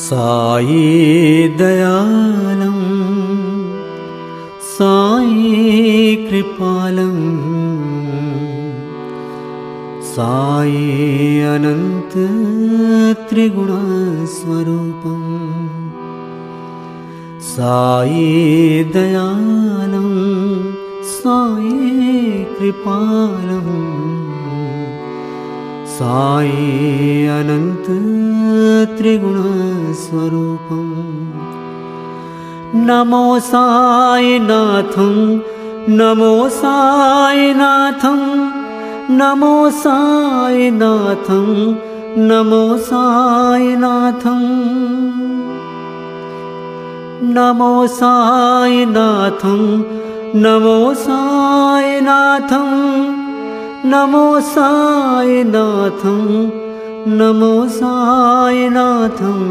साई दयालं साई कृपालं साई अनंत त्रिगुणस्वरूपं साई दयालं साई कृपालं साई अनंत त्रिगुणस्वरूपं नमो साईनाथं नमो साईनाथं नमो साईनाथं नमो साईनाथं नमो साईनाथं नमो साईनाथं नमो साईनाथं नमो साईनाथं।